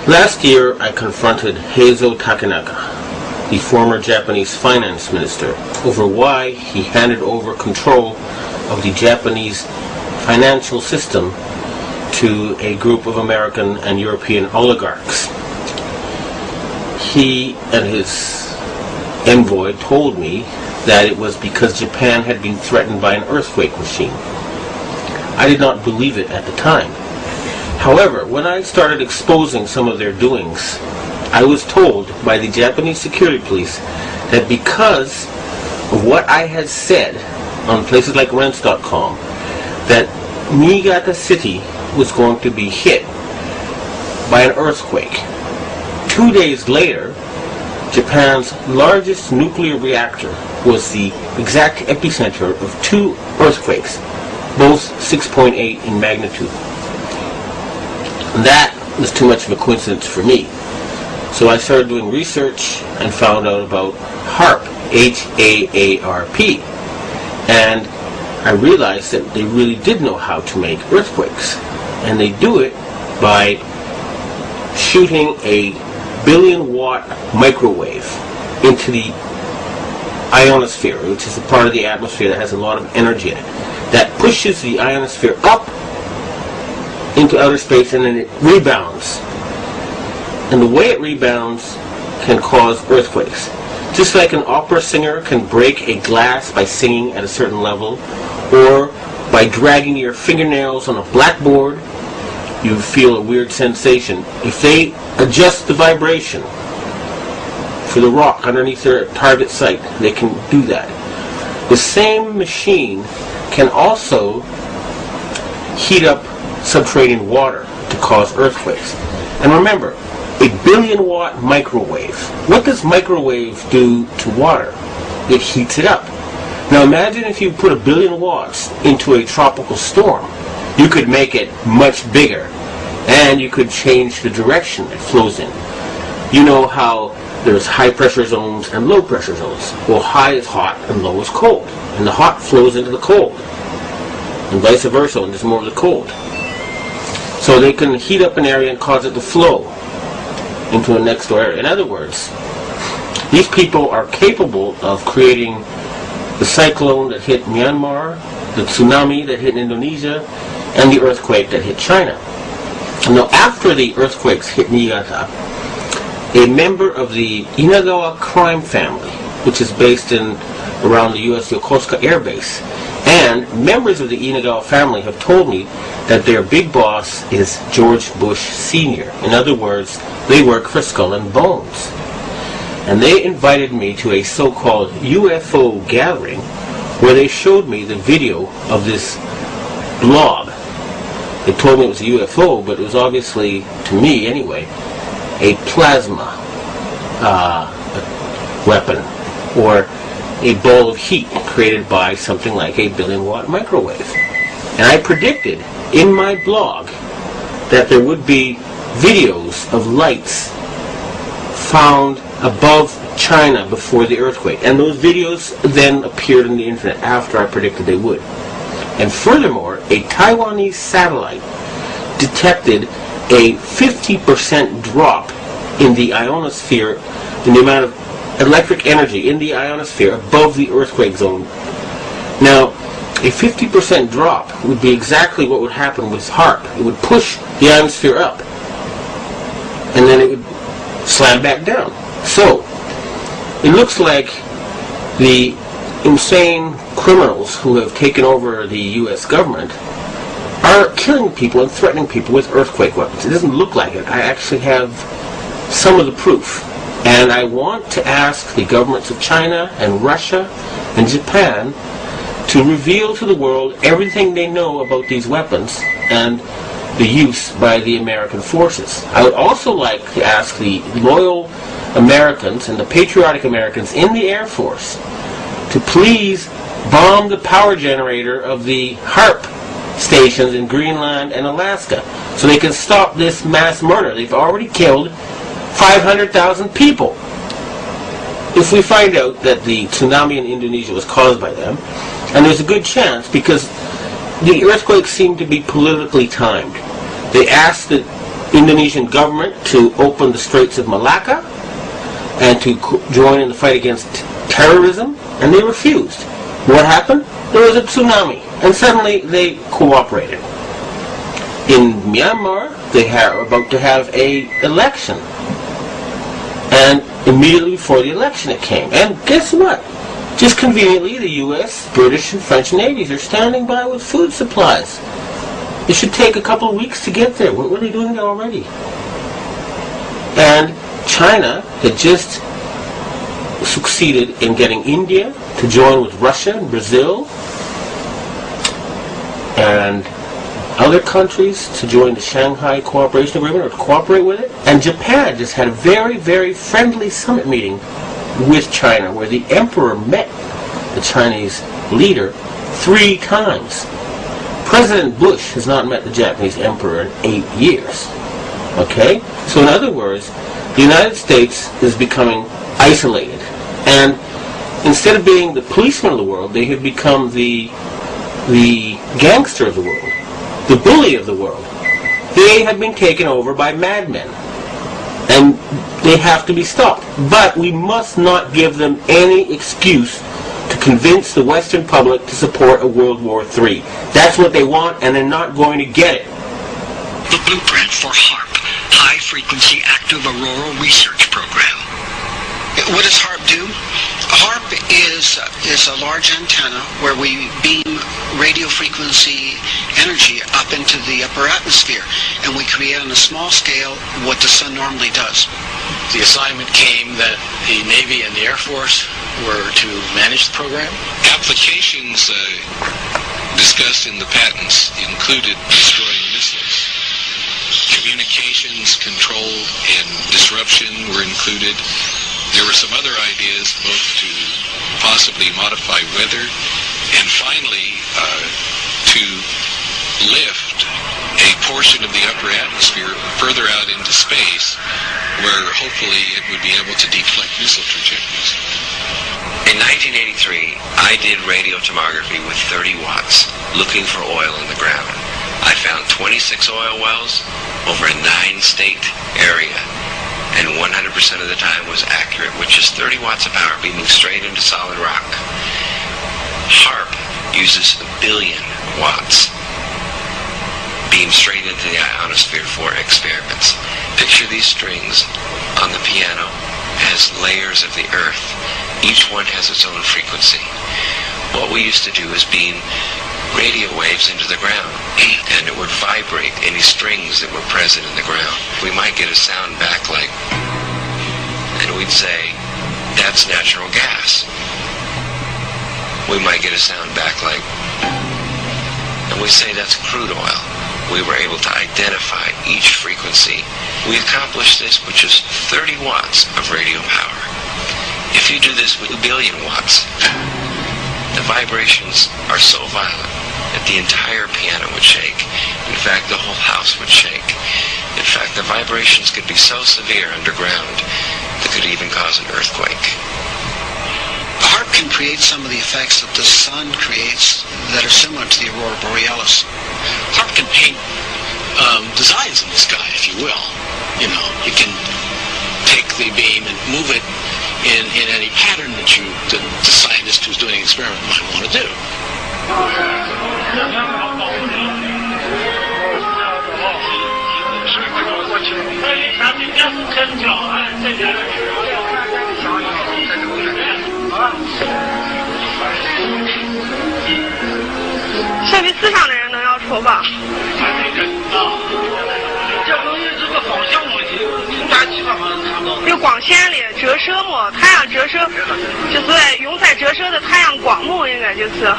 Last year, I confronted Heizo Takenaka, the former Japanese finance minister, over why he handed over control of the Japanese financial system to a group of American and European oligarchs. He and his envoy told me that it was because Japan had been threatened by an earthquake machine. I did not believe it at the time. However, when I started exposing some of their doings, I was told by the Japanese security police that because of what I had said on places like rents.com, that Niigata City was going to be hit by an earthquake. 2 days later, Japan's largest nuclear reactor was the exact epicenter of 2 earthquakes, both 6.8 in magnitude. That was too much of a coincidence for me. So I started doing research and found out about HAARP, H-A-A-R-P. And I realized that they really did know how to make earthquakes. And they do it by shooting a 1 billion watt microwave into the ionosphere, which is the part of the atmosphere that has a lot of energy in it. That pushes the ionosphere up into outer space, and then it rebounds. And the way it rebounds can cause earthquakes. Just like an opera singer can break a glass by singing at a certain level, or by dragging your fingernails on a blackboard, you feel a weird sensation. If they adjust the vibration for the rock underneath their target site, they can do that. The same machine can also heat up subterranean water to cause earthquakes. And remember, a 1 billion watt microwave. What does microwave do to water? It heats it up. Now imagine if you put 1 billion watts into a tropical storm. You could make it much bigger, and you could change the direction it flows in. You know how there's high pressure zones and low pressure zones. Well, high is hot and low is cold. And the hot flows into the cold. And vice versa, and there's more of the cold. So they can heat up an area and cause it to flow into a next door area. In other words, these people are capable of creating the cyclone that hit Myanmar, the tsunami that hit Indonesia, and the earthquake that hit China. And now after the earthquakes hit Niigata, a member of the Inagawa crime family, which is based in around the U.S. Yokosuka Air Base, and members of the Inagawa family have told me that their big boss is George Bush Sr. In other words, they work for Skull and Bones. And they invited me to a so-called UFO gathering where they showed me the video of this blob. They told me it was a UFO, but it was obviously, to me anyway, a plasma weapon, or a ball of heat created by something like a 1 billion watt microwave. And I predicted in my blog that there would be videos of lights found above China before the earthquake. And those videos then appeared on the internet after I predicted they would. And furthermore, a Taiwanese satellite detected a 50% drop in the ionosphere, in the amount of electric energy in the ionosphere above the earthquake zone. Now, a 50% drop would be exactly what would happen with HAARP. It would push the ionosphere up, and then it would slam back down. So, it looks like the insane criminals who have taken over the U.S. government are killing people and threatening people with earthquake weapons. It doesn't look like it. I actually have some of the proof. And I want to ask the governments of China and Russia and Japan to reveal to the world everything they know about these weapons and the use by the American forces. I would also like to ask the loyal Americans and the patriotic Americans in the Air Force to please bomb the power generator of the HAARP stations in Greenland and Alaska so they can stop this mass murder. They've already killed 500,000 people. If we find out that the tsunami in Indonesia was caused by them, and there's a good chance because the earthquakes seem to be politically timed. They asked that Indonesian government to open the Straits of Malacca and to join in the fight against terrorism, and they refused. What happened? There was a tsunami, and suddenly they cooperated. In Myanmar, they are about to have an election, and immediately before the election it came. And guess what? Just conveniently, the U.S., British, and French navies are standing by with food supplies. It should take a couple of weeks to get there. What were they doing there already? And China had just succeeded in getting India to join with Russia and Brazil and other countries to join the Shanghai Cooperation Agreement or to cooperate with it. And Japan just had a very, very friendly summit meeting with China where the emperor met the Chinese leader 3 times. President Bush has not met the Japanese emperor in 8 years. Okay? So in other words, the United States is becoming isolated. And instead of being the policeman of the world, they have become the gangster of the world, the bully of the world. They have been taken over by madmen. And they have to be stopped. But we must not give them any excuse to convince the Western public to support a World War III. That's what they want, and they're not going to get it. The blueprint for HAARP, High Frequency Active Auroral Research Program. What does HAARP do? HAARP is a large antenna where we beam radio frequency energy up into the upper atmosphere, and we create on a small scale what the sun normally does. The assignment came that the Navy and the Air Force were to manage the program. Applications discussed in the patents included destroying missiles. Communications control and disruption were included. There were some other ideas, both to possibly modify weather and finally to lift a portion of the upper atmosphere further out into space where hopefully it would be able to deflect missile trajectories. In 1983, I did radio tomography with 30 watts looking for oil in the ground. I found 26 oil wells over a 9-state area, and 100% of the time was accurate, which is 30 watts of power beaming straight into solid rock. HAARP uses 1 billion watts beamed straight into the ionosphere for experiments. Picture these strings on the piano as layers of the earth. Each one has its own frequency. What we used to do is beam radio waves into the ground, and it would vibrate any strings that were present in the ground. We might get a sound back like, and we'd say, that's natural gas. We might get a sound back like, and we say that's crude oil. We were able to identify each frequency. We accomplished this with just 30 watts of radio power. If you do this with 1 billion watts, the vibrations are so violent that the entire piano would shake. In fact, the whole house would shake. In fact, the vibrations could be so severe underground that could even cause an earthquake. HAARP can create some of the effects that the sun creates that are similar to the aurora borealis. HAARP can paint designs in the sky, if you will. You know, you can take the beam and move it in any pattern that the scientist who's doing an experiment might want to do.设备思想的人能要抽吧？就光线里折射嘛，太阳折射就是用在折射的太阳光幕，应该就是。